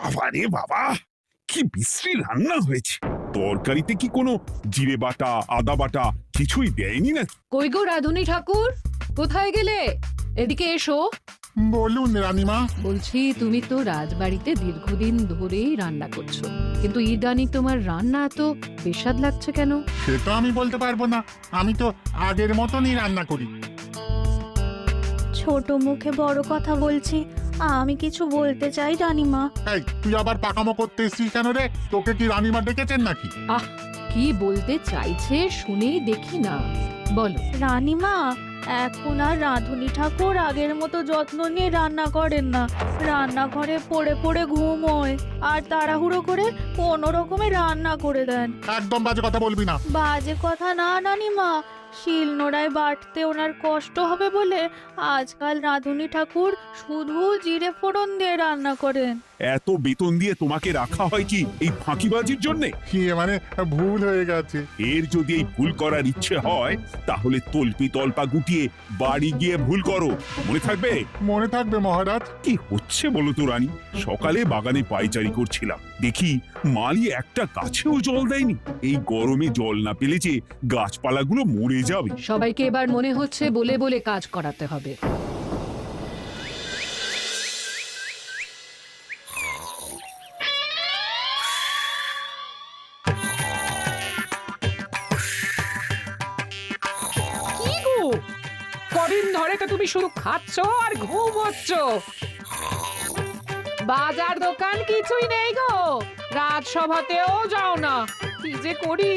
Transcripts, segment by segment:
বাবা রে বাবা, কি বিশ্রী রান্না হয়েছে। তরকারিতে কি কোনো জিরে বাটা, আদা বাটা কিছুই দেয়নি না? কই গো রাধুনী ঠাকুর, কোথায় গেলে? এদিকে এসো। বলুন রানীমা। বলছি, তুমি তো রাজবাড়িতে দীর্ঘদিন ধরেই রান্না করছো, কিন্তু ইদানি তোমার রান্না এত বেস্বাদ লাগছে কেন? সে তো আমি বলতে পারবো না, আমি তো আগের মতনই রান্না করি। ছোট মুখে বড় কথা বলছি, আমি কিছু বলতে চাই রানীমা। এই তুই আবার পাকামো করতে এসছিস কেন রে? তোকে কি রানীমা ডেকেছেন নাকি? আহ, কি বলতে চাইছে শুনেই দেখি না, বলো। রানীমা, এখন আর রাধুনী ঠাকুর আগের মতো যত্ন নিয়ে রান্না করেন না। রান্নাঘরে পড়ে পড়ে ঘুমোয় আর তাড়াহুড়ো করে কোনো রকমে রান্না করে দেন। একদম বাজে কথা বলবি না। বাজে কথা না রানীমা, শিলনোড়ায় বাটতে ওনার কষ্ট হবে বলে আজকাল রাধুনী ঠাকুর শুধু জিরে ফোড়ন দিয়ে রান্না করেন। এত বেতন দিয়ে তোমাকে রাখা হয় কি এই ফাঁকিবাজির জন্যে? কি মানে ভুল হয়ে গেছে। এর যদি এই ভুল করার ইচ্ছে হয় তাহলে তল্পি তল্পা গুটিয়ে বাড়ি গিয়ে ভুল করো, মনে থাকবে? মনে থাকবে মহারাজ। কি হচ্ছে বলো তো রানী? সকালে বাগানে পায়চারি করছিলাম, দেখি মালি একটা গাছেও জল দেয়নি। এই গরমে জল না পেলে যে গাছপালাগুলো মরে যাবে। সবাইকে এবার মনে হচ্ছে বলে বলে কাজ করাতে হবে। কি গো, কদিন ধরে তো তুমি শুধু খাচ্ছ আর ঘুমোচ্ছ। বাজার দোকান কিছুই নেই গো, রাজসভাতেও যাও না। কি যে করি।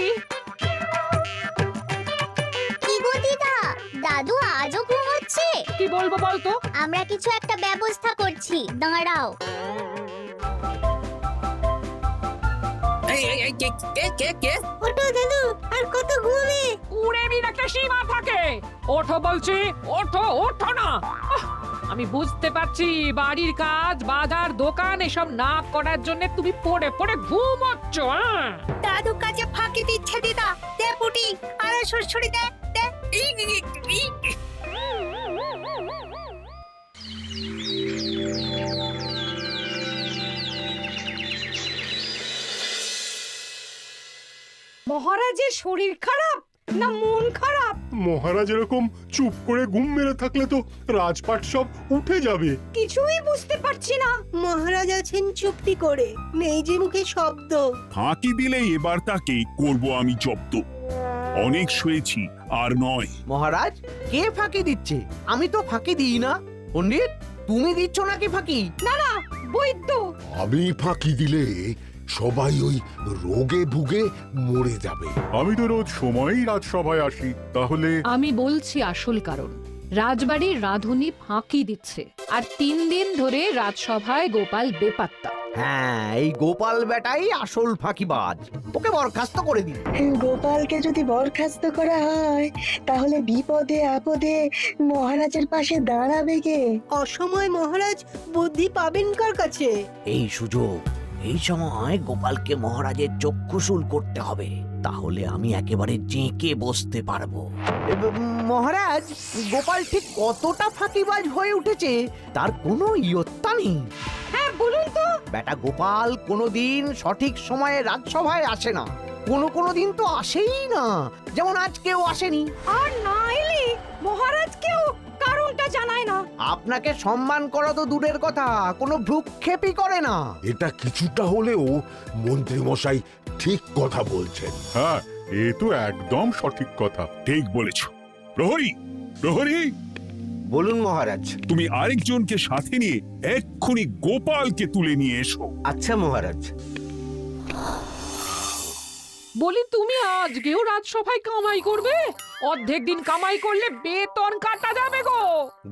কি গো দিদা, দাদু আজও ঘুমোচ্ছে? কি বলবো বলতো? আমরা কিছু একটা ব্যবস্থা করছি, দাঁড়াও। ওঠো দাদু, আর কত ঘুমে? কুড়েমির একটা সীমা থাকে। ওঠো বলছি, ওঠো ওঠো না। আহ, আমি বুঝতে পারছি বাড়ির কাজ, বাজার দোকান এসব না করার জন্য তুমি পড়ে পড়ে ঘুমোচ্ছ। দাদু কাজে ফাঁকি দিচ্ছে দিদা। দে পুটি, আর সরসরি দে দে। মহারাজের শরীর খারাপ না মন খারাপ? মহারাজ এরকম চুপ করে ঘুম মেরে থাকলে তো রাজপাট সব উঠে যাবে। কিছুই বুঝতে পারছি না। মহারাজ আছেন চুপটি করে, নেই যে মুখে শব্দ। ফাঁকি দিলে এবার তাকে করব আমি জব্দ। অনেক শুয়েছি, আর নয়। মহারাজ, কে ফাঁকি দিচ্ছে? আমি তো ফাঁকি দিই না। পণ্ডিত, তুমি দিচ্ছ নাকি ফাঁকি? না না, বৈদ্য। আমি ফাঁকি দিলে সবাই ওই রোগে ভুগে মরে যাবে। আমি তো রোজ সময়ই রাজসভায় আসি, তাহলে আমি বলছি আসল কারণ। রাজবাড়ির রাধুনী ফাঁকি দিচ্ছে, আর 3 দিন ধরে রাজসভায় গোপাল বেপাত্তা। হ্যাঁ, এই গোপাল বেটাই আসল ফাঁকিবাজ। ওকে বরখাস্ত করে দিন। গোপালকে যদি বরখাস্ত করা হয় তাহলে বিপদে আপদে মহারাজের পাশে দাঁড়াবে কে? অসময় মহারাজ বুদ্ধি পাবেন কার কাছে? এই সুযোগ, এই সময় গোপালকে মহারাজের চক্ষুশূল করতে হবে, তাহলে আমি একেবারে জেঁকে বসতে পারবো। মহারাজ, গোপাল ঠিক কতটা ফাঁকিবাজ হয়ে উঠেছে তার কোনো ইয়ত্তা নেই। হ্যাঁ বলুন তো। বেটা গোপাল কোনোদিন সঠিক সময়ে রাজসভায় আসে না, কোনো দিন তো আসেই না, যেমন আজকেও আসেনি। আর না এলে মহারাজকেও কারণটা জানায় না। আপনাকে সম্মান করা তো দূরের কথা, কোনো ভ্রুক্ষেপই করে না। এটা কিছুটা হলেও মন্ত্রী মশাই ঠিক কথা বলছেন। হ্যাঁ, এ তো একদম সঠিক কথা। ঠিক বলেছ। প্রহরী, প্রহরী, বলুন মহারাজ। তুমি আরেকজনকে সাথে নিয়ে এক্ষুনি গোপালকে তুলে নিয়ে এসো। আচ্ছা মহারাজ। বলি, তুমি আজকেও রাজসভায় কামাই করবে? অর্ধেক দিন কামাই করলে বেতন কাটা যাবে গো।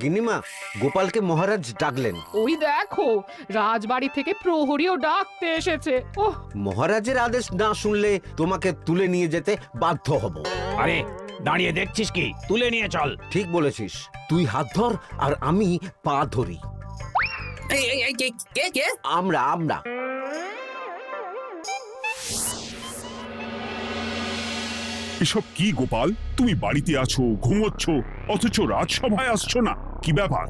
গিন্নিমা, গোপালকে মহারাজ ডাকলেন। ওই দেখো, রাজবাড়ি থেকে প্রহরীও ডাকতে এসেছে। ওহ, মহারাজের আদেশ না শুনলে তোমাকে তুলে নিয়ে যেতে বাধ্য হব। আরে দাঁড়িয়ে দেখছিস কি? তুলে নিয়ে চল। ঠিক বলেছিস, তুই হাত ধর আর আমি পা ধরি। আমরা এসব কি গোপাল? তুমি বাড়িতে আছো, ঘুমোচ্ছ, অথচ রাজসভায় আসছো না। কি ব্যাপার?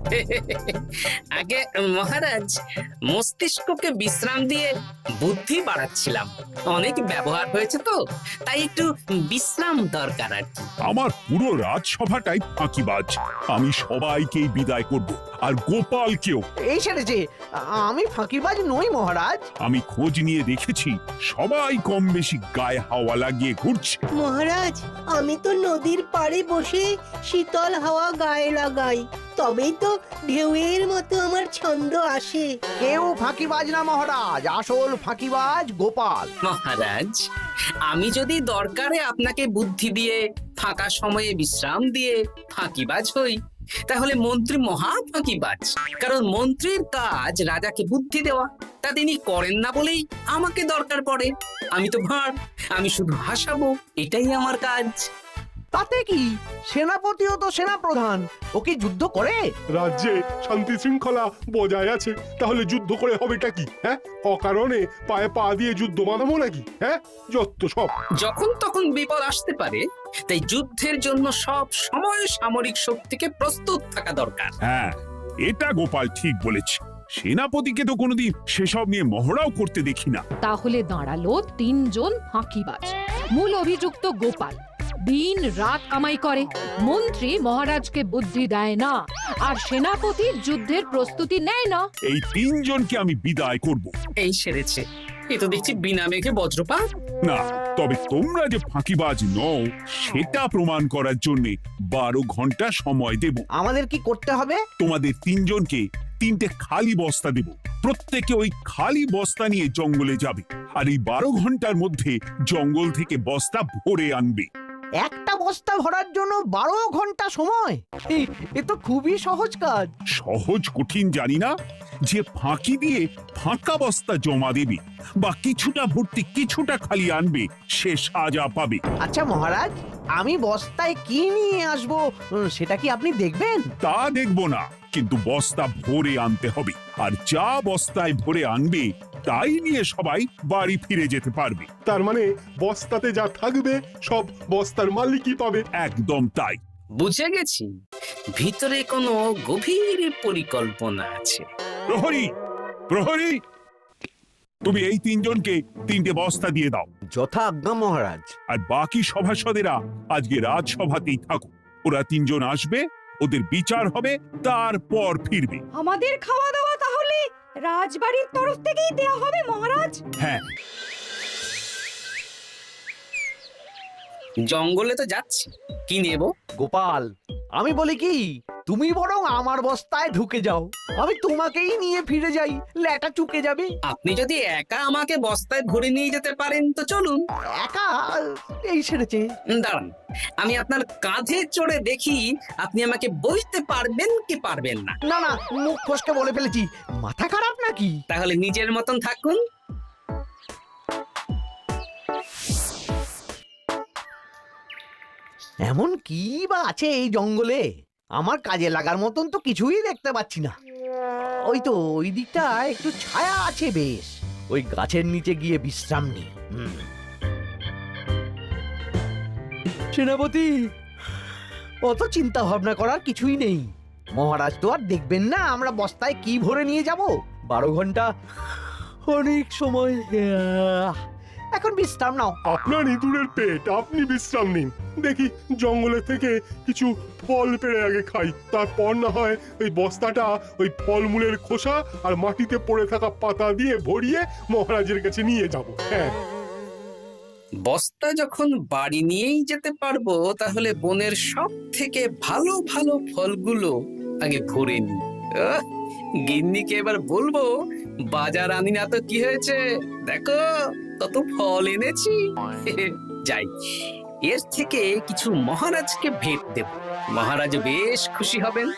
আগে মহারাজ, মস্তিষ্ককে বিশ্রাম দিয়ে বুদ্ধি বাড়াচ্ছিলাম। অনেক ব্যবহার হয়েছে তো, তাই একটু বিশ্রাম দরকার আর কি। আমার পুরো রাজসভাটাই ফাঁকিবাজ। আমি সবাইকেই বিদায় করব, আর গোপালকেও। এই সেরেছে, আমি ফাঁকিবাজ নই মহারাজ। আমি খোঁজ নিয়ে দেখেছি সবাই কম বেশি গায়ে হাওয়া লাগিয়ে ঘুরছে। মহারাজ, আমি তো নদীর পাড়ে বসে শীতল হাওয়া গায়ে লাগাই, তবেই তো ঢেউয়ের মতো আমার ছন্দ আসে। কেউ ফাঁকিবাজ না মহারাজ, আসল ফাঁকিবাজ গোপাল। মহারাজ, আমি যদি দরকারে আপনাকে বুদ্ধি দিয়ে, ফাঁকা সময়ে বিশ্রাম দিয়ে ফাঁকিবাজ হই, তাহলে মন্ত্রী মহা ফাঁকিবাজ। কারণ মন্ত্রীর কাজ রাজাকে বুদ্ধি দেওয়া, তা তিনি করেন না বলেই আমাকে দরকার পড়ে। আমি তো ভাঁড়, আমি শুধু হাসাবো, এটাই আমার কাজ। তাতে কি, সেনাপতিও তো সেনাপ্রধান, ও কি যুদ্ধ করে? রাজ্যে শান্তি শৃঙ্খলা বজায় আছে, তাহলে যুদ্ধ করে হবেটা কি? হ্যাঁ, অকারণে পায়ে পা দিয়ে যুদ্ধ বাঁধাবো নাকি? হ্যাঁ, যত সব। যখন তখন বিপদ আসতে পারে, তাই যুদ্ধের জন্য সব সময় সামরিক শক্তিকে প্রস্তুত থাকা দরকার। হ্যাঁ, এটা গোপাল ঠিক বলেছে। সেনাপতিকে তো কোনোদিন সেসব নিয়ে মহড়াও করতে দেখি না। তাহলে দাঁড়ালো 3 জন ফাঁকিবাজ। মূল অভিযুক্ত গোপাল দিন রাত কামাই করে, মন্ত্রী মহারাজকে বুদ্ধি দেয় না, আর সেনাপতি যুদ্ধের প্রস্তুতি নেয় না। এই 3 জনকে আমি বিদায় করব। এই সেরেছে, এ তো দেখছি বিনা মেঘে বজ্রপাত। না, তবে তোমরা যে ফাঁকিবাজ নও সেটা প্রমাণ করার জন্য 12 ঘন্টা সময় দেব। আমাদের কি করতে হবে? তোমাদের 3 জনকে 3টে খালি বস্তা দেব। প্রত্যেকে ওই খালি বস্তা নিয়ে জঙ্গলে যাবে, আর এই 12 ঘন্টার মধ্যে জঙ্গল থেকে বস্তা ভরে আনবে। একটা বস্তা ভরার জন্য 12 ঘন্টা সময়? এ তো খুবই সহজ কাজ। সহজ কঠিন জানি না, যে ফাঁকি দিয়ে ফাঁকা বস্তা জমা দেবে বা কিছুটা ভর্তি কিছুটা খালি আনবে, সে সাজা পাবে। আচ্ছা মহারাজ, আমি বস্তায় কি নিয়ে আসবো সেটা কি আপনি দেখবেন? তা দেখবো না, কিন্তু বস্তা ভরে আনতে হবে। আর যা বস্তায় ভরে আনবে তাই নিয়ে সবাই বাড়ি ফিরে যেতে পারবে। তার মানে বস্তাতে যা থাকবে সব বস্তার মালিকই পাবে। একদম তাই। বুঝে গেছি, ভিতরে কোনো গভীর পরিকল্পনা আছে। প্রহরী, প্রহরী, তুমি এই 3 জনকে 3টে বস্তা দিয়ে দাও। যথা আজ্ঞা মহারাজ। আর বাকি সভাসদেরা আজকে রাজসভাতেই থাকুক। ওরা 3 জন আসবে, ওদের বিচার হবে, তারপর ফিরবে। আমাদের খাওয়া দাওয়া তাহলে রাজবাড়ির তরফ থেকেই দেয়া হবে মহারাজ? হ্যাঁ। জঙ্গলে তো যাচ্ছি, কি নেব? গোপাল, আমি বলি কি, তুমি বরং আমার বস্তায় ঢুকে যাও, আমি তোমাকেই নিয়ে ফিরে যাই, ল্যাটা চুকে যাবে। আপনি যদি একা আমাকে বস্তায় ভরে নিয়ে যেতে পারেন তো চলুন। একা? এই সেরেছে। দাঁড়ান, আমি আপনার কাঁধে চড়ে দেখি আপনি আমাকে বইতে পারবেন কি পারবেন না। না না, মুখ ফসকে বলে ফেলেছি, মাথা খারাপ নাকি? তাহলে নিজের মতন থাকুন। এমন কি বা আছে এই জঙ্গলে? আমার কাজে লাগার মতন তো কিছুই দেখতে পাচ্ছি না। ওই তো ওই দিকটা একটু ছায়া আছে বেশ, ওই গাছের নিচে গিয়ে বিশ্রাম নি। সেনাপতি, অত চিন্তা ভাবনা করার কিছুই নেই। মহারাজ তো আর দেখবেন না আমরা বস্তায় কি ভরে নিয়ে যাব। 12 ঘন্টা অনেক সময়। এখন বিশ্রাম নাও। আপনার ইঁদুরের পেট, আপনি বিশ্রাম নিন। দেখি জঙ্গলে থেকে কিছু ফল পেড়ে আগে খাই, তারপর না হয় ওই বস্তাটা ওই ফলমূলের খোসা আর মাটিতে পড়ে থাকা পাতা দিয়ে ভরিয়ে মহারাজের কাছে নিয়ে যাব। হ্যাঁ, বস্তা যখন বাড়ি নিয়েই যেতে পারবো, তাহলে বনের সব থেকে ভালো ভালো ফলগুলো আগে ভরে নি। গিন্নিকে এবার বলবো, বাজার আনি না তো কি হয়েছে, দেখো কত ফল এনেছি। যাই, এর থেকে কিছু মহারাজকে ভেট দেব, মহারাজ বেশ খুশি হবেন।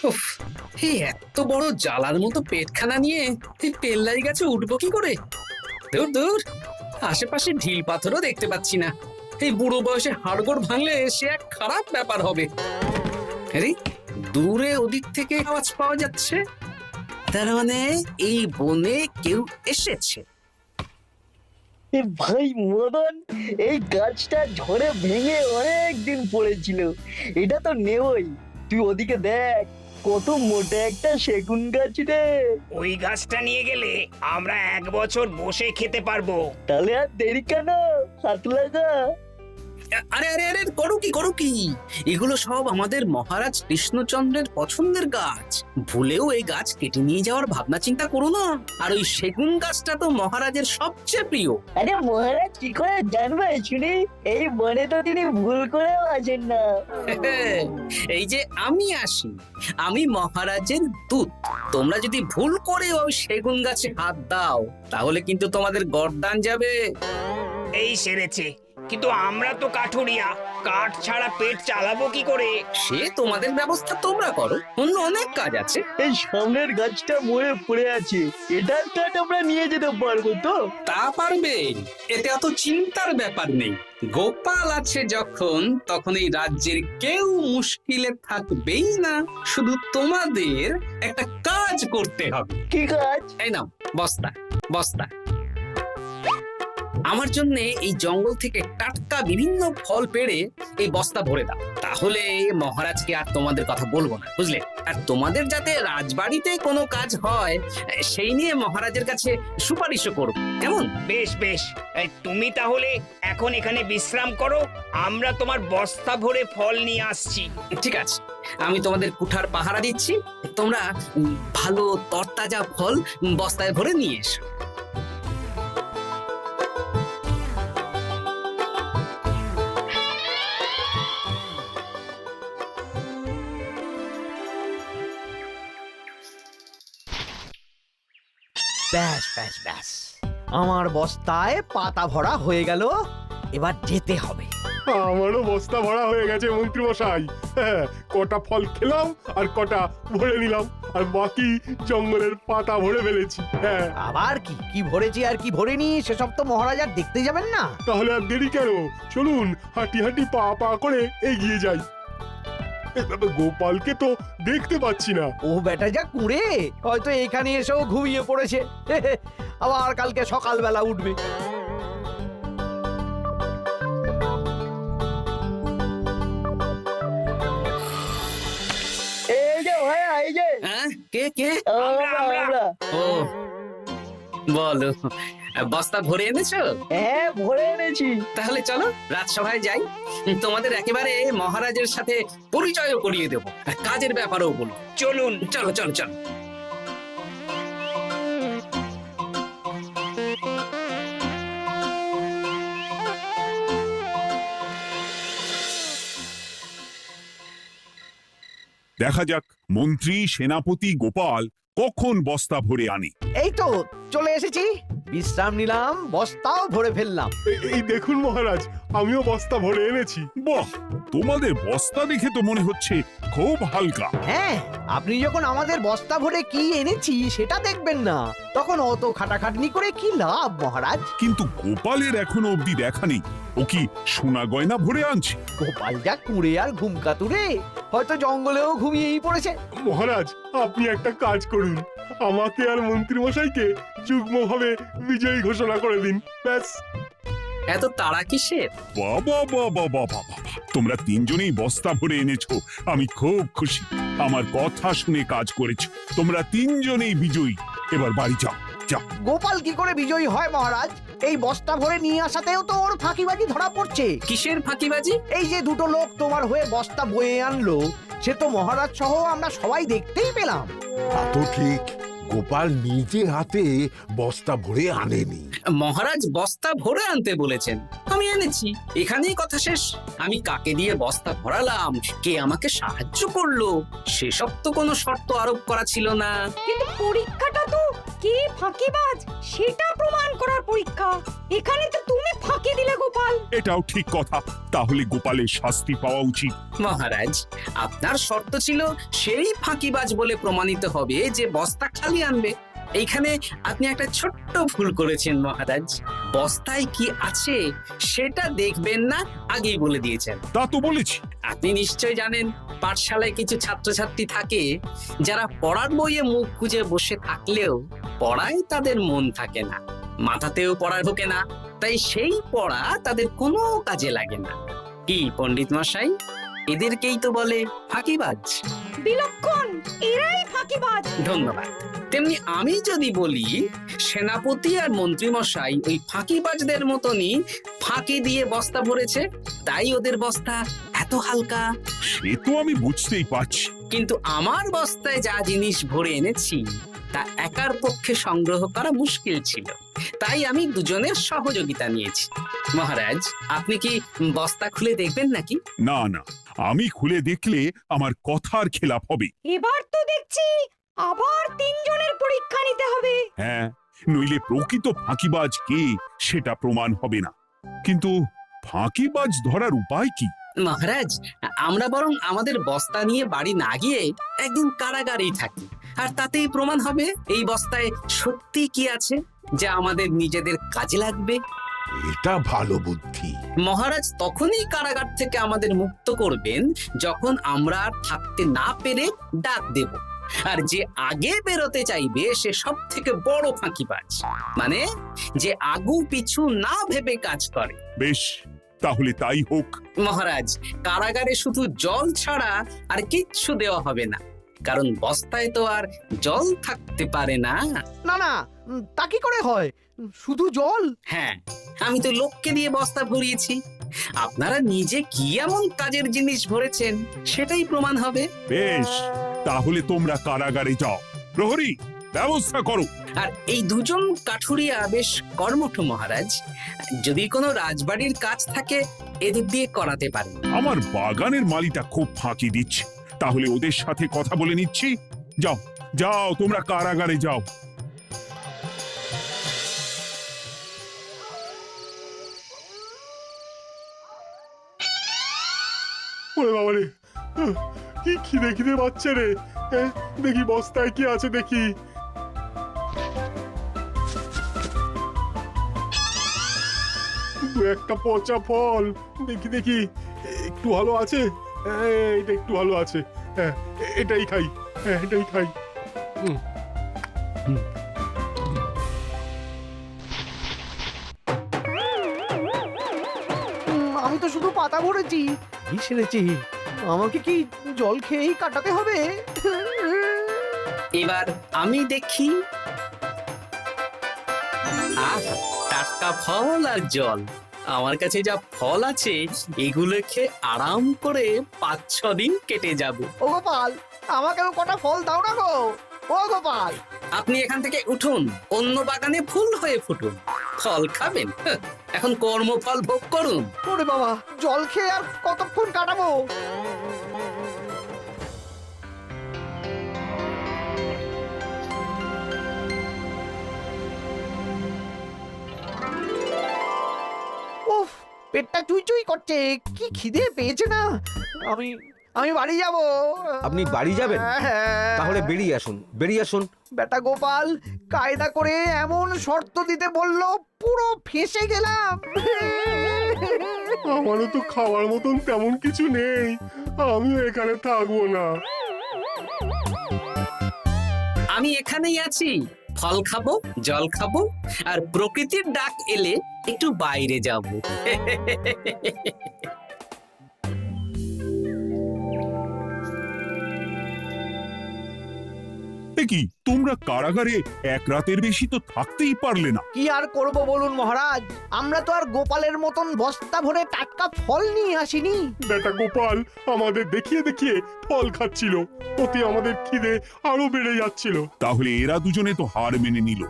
উফ, এই এত বড় জ্বালার মতো পেটখানা নিয়ে এই পেল্লাই গাছে উঠবো কি করে? দূর দূর, আশেপাশে ঢিল পাথরও দেখতে পাচ্ছি না। এই বুড়ো বয়সে হাড়গোড় ভাঙলে সে এক খারাপ ব্যাপার হবে। আরে দূরে ওদিক থেকে আওয়াজ পাওয়া যাচ্ছে, তার মানে এই বনে কেউ এসেছে। ভাই মদন, এই গাছটা ঝড়ে ভেঙে অনেক দিন পড়েছিল, এটা তো নেবই। তুই ওদিকে দেখ, কত মোটা একটা সেগুন গাছ রে। ওই গাছটা নিয়ে গেলে আমরা 1 বছর বসে খেতে পারবো। তাহলে আর দেরি কেন, হাত লাগা। আরে আরে আরে, করো কি এগুলো সব আমাদের মহারাজ কৃষ্ণচন্দ্রের পছন্দের গাছ। ভুলেও এই গাছ কেটে নিয়ে যাওয়ার ভাবনা চিন্তা করো না। আর ওই সেগুন গাছটা তো মহারাজের সবচেয়ে প্রিয়। আরে মহারাজ কি করে জানবে শুনি? এই বনে তো তিনি ভুল করেও আসেন না। এই যে আমি আসি, আমি মহারাজের দূত। তোমরা যদি ভুল করে ওই সেগুন গাছে হাত দাও, তাহলে কিন্তু তোমাদের গর্দান যাবে। এই সেরেছে, কিন্তু আমরা তো কাঠুরিয়া, কাঠ ছাড়া পেট চালাবো কি করে? সে তোমাদের ব্যবস্থা তোমরা করো, অন্য অনেক কাজ আছে। এই সামনের গাছটা মরে পড়ে আছে, এটার কাঠ আমরা নিয়ে যেতে পারবো তো? তা পারবে, এতে অত চিন্তার ব্যাপার নেই। গোপাল আছে যখন, তখন এই রাজ্যের কেউ মুশকিলে থাকবেই না। শুধু তোমাদের একটা কাজ করতে হবে। কি কাজ? এই নাও বস্তা, বস্তা। আমার জন্য এই জঙ্গল থেকে টাটকা বিভিন্ন ফল পেড়ে এই বস্তা ভরে দাও। তাহলে মহারাজকে আর তোমাদের কথা বলবো না, বুঝলে? আর তোমাদের যাতে রাজবাড়িতে কোনো কাজ হয় সেই নিয়ে মহারাজের কাছে সুপারিশও করবো, কেমন? বেশ বেশ, তুমি তাহলে এখন এখানে বিশ্রাম করো, আমরা তোমার বস্তা ভরে ফল নিয়ে আসছি। ঠিক আছে, আমি তোমাদের কুঠার পাহারা দিচ্ছি, তোমরা ভালো তরতাজা ফল বস্তায় ভরে নিয়ে এসো। ব্যাস ব্যাস ব্যাস, আমার বস্তায় পাতা ভরা হয়ে গেল, এবার যেতে হবে। আমারও বস্তা ভরা হয়ে গেছে মন্ত্রী মশাই। হ্যাঁ, কটা ফল খেলাম আর কটা ভরে নিলাম, আর বাকি জঙ্গলের পাতা ভরে ফেলেছি। হ্যাঁ, আবার কি কি ভরেছি আর কি ভরিনি সেসব তো মহারাজ আর দেখতে যাবেন না। তাহলে আর দেরি কেন, চলুন হাঁটি হাঁটি পা পা করে এগিয়ে যাই। গোপালকে তো দেখতে পাচ্ছি না। ও বেটা যা কুঁড়ে, হয়তো এখানে এসেও ঘুমিয়ে পড়েছে। আবার কালকে সকালবেলা উঠবে। এই যে ভাই, এই যে হ্যাঁ, কে কে? আমরা। ও বলো, বস্তা ভরে এনেছো? হ্যাঁ, ভরে এনেছি। তাহলে চলো রাজসভায় যাই, তোমাদের একেবারে মহারাজের সাথে পরিচয়ও করিয়ে দেবো, আর কাজের ব্যাপারেও বলবো। চলুন। চলো চলো চলো। দেখা যাক মন্ত্রী সেনাপতি গোপাল কখন বস্তা ভরে আনে। এই তো চলে এসেছি, বিশ্রাম নিলাম, বস্তাও ভরে ফেললাম। এই দেখুন মহারাজ, আমিও বস্তা ভরে এনেছি। বাহ, তোমাদের বস্তা দেখে তো মনে হচ্ছে খুব হালকা। হ্যাঁ, আপনি যখন আমাদের বস্তা ভরে কি এনেছি সেটা দেখবেন না, তখন অত খাটাখাটনি করে কি লাভ মহারাজ? কিন্তু গোপালের এখনো অবধি দেখা নেই, ও কি সোনা গয়না ভরে আনছে? গোপাল যা কুঁড়ে আর ঘুম কাতুরে, হয়তো জঙ্গলেও ঘুমিয়েই পড়েছে। মহারাজ, আপনি একটা কাজ করুন, আমাকে আর মন্ত্রী মশাইকে যুগ্মভাবে বিজয়ী ঘোষণা করে দিন, ব্যাস। এত তাড়া কিসের? বাবা বাবা বাবা বাবা, তোমরা তিনজনেই বস্তা ভরে এনেছো, আমি খুব খুশি। আমার কথা শুনে কাজ করেছো, তোমরা তিনজনেই বিজয়ী। এবার বাড়ি যাও, যাও। গোপাল কি করে বিজয়ী হয় মহারাজ? এই বস্তা ভরে নিয়ে আসাতেও তো ওর ফাঁকিবাজি ধরা পড়ছে। কিসের ফাঁকিবাজি? এই যে দুটো লোক তোমার হয়ে বস্তা বয়ে আনলো, সে তো মহারাজ সহ আমরা সবাই দেখতেই পেলাম। তা তো ঠিক, গোপাল নিজে হাতে বস্তা ভরে আনেনি। মহারাজ বস্তা ভরে আনতে বলেছেন, আমি এনেছি, এখানেই কথা শেষ। আমি কাকে দিয়ে বস্তা ভরালাম, কে আমাকে সাহায্য করলো, সেসব তো কোনো শর্ত আরোপ করা ছিল না। কিন্তু পরীক্ষাটা তো কে ফাঁকিবাজ সেটা প্রমাণ করার পরীক্ষা। এখানে তো তুমি ফাঁকি দিলে গোপাল। এটাও ঠিক কথা, তাহলে গোপালের শাস্তি পাওয়া উচিত। মহারাজ, আপনার শর্ত ছিল সেই ফাঁকিবাজ বলে প্রমাণিত হবে যে বস্তা খালি আনবে। এইখানে আপনি একটা ছোট্ট ভুল করেছেন মহারাজ। বস্তায় কি আছে সেটা দেখবেন না আগেই বলে দিয়েছেন। তা তো বলেছি। আপনি নিশ্চয় জানেন পাঠশালায় কিছু ছাত্রছাত্রী থাকে যারা পড়ার বইয়ে মুখ গুজে বসে থাকলেও পড়ায় তাদের মন থাকে না, মাথাতেও পড়া ঢোকে না, তাই সেই পড়া তাদের কোনো কাজে লাগে না। কি পণ্ডিত মশাই, এদেরকেই তো বলে ফাঁকিবাজ। বিলক্ষণ, এরাই ফাঁকিবাজ। ধন্যবাদ। তেমনি আমি যদি বলি সেনাপতি আর মন্ত্রী মশাই ওই ফাঁকিবাজদের মতনই ফাঁকি দিয়ে বস্তা ভরেছে, তাই ওদের বস্তা এত হালকা। সে তো আমি বুঝতেই পারছি। কিন্তু আমার বস্তায় যা জিনিস ভরে এনেছি তা একার পক্ষে সংগ্রহ করা মুশকিল ছিল, তাই আমি দুজনের সহযোগিতা নিয়েছি। মহারাজ, আপনি কি বস্তা খুলে দেখবেন নাকি? না না, আমি খুলে দেখলে আমার কথার খেলাপ হবে। এবার তো দেখছি আবার তিনজনের পরীক্ষা নিতে হবে। হ্যাঁ, নইলে প্রকৃত ফাঁকিবাজ কে সেটা প্রমাণ হবে না। কিন্তু ফাঁকিবাজ ধরার উপায় কি? মহারাজ, আমরা বরং আমাদের বস্তা নিয়ে বাড়ি না গিয়ে একদিন কারাগারেই থাকি, আর তাতেই প্রমাণ হবে এই বস্তায় সত্যি কি আছে যা আমাদের নিজেদের কাজে লাগবে। এটা ভালো বুদ্ধি। মহারাজ তখনই কারাগার থেকে আমাদের মুক্ত করবেন যখন আমরা আর থাকতে না পেরে ডাক দেব, আর যে আগে বেরোতে চাইবে সে সব থেকে বড় ফাঁকিবাজ, মানে যে আগু পিছু না ভেবে কাজ করে। বেশ, তাহলে তাই হোক। মহারাজ, কারাগারে শুধু জল ছাড়া আর কিচ্ছু দেওয়া হবে না, কারণ বস্তায় তো আর জল থাকতে পারে না। না না, তা কি করে হয়? শুধু জল? হ্যাঁ, আমি তো লোককে দিয়ে বস্তা ভরিয়েছি। আপনারা নিজে কি এমন কাজের জিনিস ভরেছেন সেটাই প্রমাণ হবে। বেশ, তাহলে তোমরা কারাগারে যাও। প্রহরী, ব্যবস্থা করো। আর এই দুজন কাঠুরিয়া বেশ কর্মঠ মহারাজ, যদি কোনো রাজবাড়ির কাজ থাকে এদের দিয়ে করাতে পারেন। আমার বাগানের মালিটা খুব ফাঁকি দিচ্ছে, তাহলে ওদের সাথে কথা বলে নিচ্ছি। যাও যাও, তোমরা কারাগারে যাও। ওরে বাবা রে, কি খিদে খিদে পাচ্ছে রে। দেখি বস্তায় কি আছে দেখি। দু একটা পচা ফল, দেখি দেখি একটু ভালো আছে। এটা একটু ভালো আছে, হ্যাঁ এটাই খাই, হ্যাঁ এটাই খাই। আমি তো শুধু পাতা ভরেছি, কি সেরেছি? আমাকে কি জল খেয়েই কাটাতে হবে? এবার আমি দেখি। আহ, টাটকা ফল আর জল। আমার কাছে যা ফল আছে এগুলো খেয়ে আরাম করে 5-6 দিন কেটে যাবে। ও গোপাল, আমাকেও কটা ফল দাও না গো। ও গোপাল, আপনি এখান থেকে উঠুন, অন্য বাগানে ফুল হয়ে ফুটুন। ফল খাবেন? এখন কর্মফল ভোগ করুন। ওরে বাবা, জল খেয়ে আর কতক্ষণ কাটাবো? উফ, পেটটা চুই করছে, কি খিদে পেয়েছে না। আমি আমি বাড়ি যাব। আপনি বাড়ি যাবেন? তাহলে বেরিয়ে আসুন, বেরিয়ে আসুন। বেটা গোপাল কায়দা করে এমন শর্ত দিতে বললো, পুরো ফেঁসে গেলাম। আমারও তো খাওয়ার মতন তেমন কিছু নেই, আমিও এখানে থাকবো না। আমি এখানেই আছি, ফল খাবো, জল খাবো, আর প্রকৃতির ডাক এলে একটু বাইরে যাব। কি তোমরা কারাগারে এক রাতের বেশি তো থাকতেই পারলে না? কি আর করব বলুন মহারাজ, আমরা তো আর গোপালের মতন বস্তা ভরে টাটকা ফল নিয়ে আসিনি। বেটা গোপাল আমাদের দেখিয়ে দেখিয়ে ফল খাচ্ছিল, ওতে আমাদের খিদে আরো বেড়ে যাচ্ছিল। তাহলে এরা দুজনে তো হার মেনে নিল।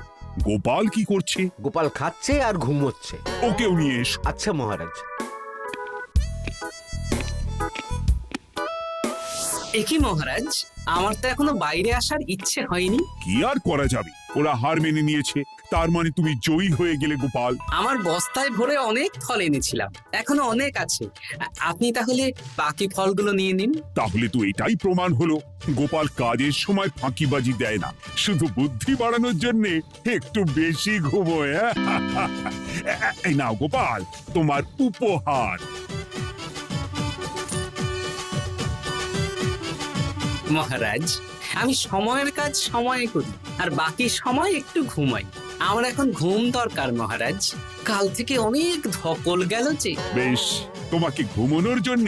গোপাল কি করছে? গোপাল খাচ্ছে আর ঘুমোচ্ছে। ওকেও নিয়ে এসো। আচ্ছা মহারাজ। একই মহারাজ, আমার তো এখনো বাইরে আসার ইচ্ছে হয়নি। কি আর করা যাবে, ওরা হার মেনে নিয়েছে, তার মানে তুমি জয়ী হয়ে গেলে গোপাল। আমার বস্তায় ভরে অনেক ফল এনেছিলাম, এখনো অনেক আছে। আপনি তাহলে বাকি ফলগুলো নিয়ে নিন। তাহলে তো এটাই প্রমাণ হলো গোপাল কাজের সময় ফাঁকিবাজি দেয় না, শুধু বুদ্ধি বাড়ানোর জন্য একটু বেশি ঘুমোয়। এই নাও গোপাল, তোমার উপহার। মহারাজ, আমি সময়ের কাজ সময়ে করি আর বাকি সময় একটু ঘুমাই। আমার এখন ঘুম দরকার মহারাজ, কাল থেকে অনেক ধকল গেল যে। বেশ, তোমাকে ঘুমানোর জন্য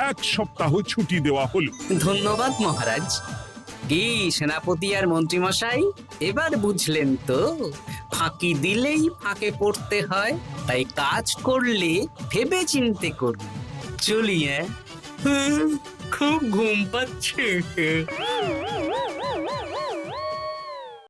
1 সপ্তাহ ছুটি দেওয়া হলো। ধন্যবাদ মহারাজ। কি সেনাপতি আর মন্ত্রীমশাই, এবার বুঝলেন তো ফাঁকি দিলেই ফাঁকে পড়তে হয়, তাই কাজ করলে ভেবে চিন্তে করুন। চলি, খুব ঘুম পাচ্ছে।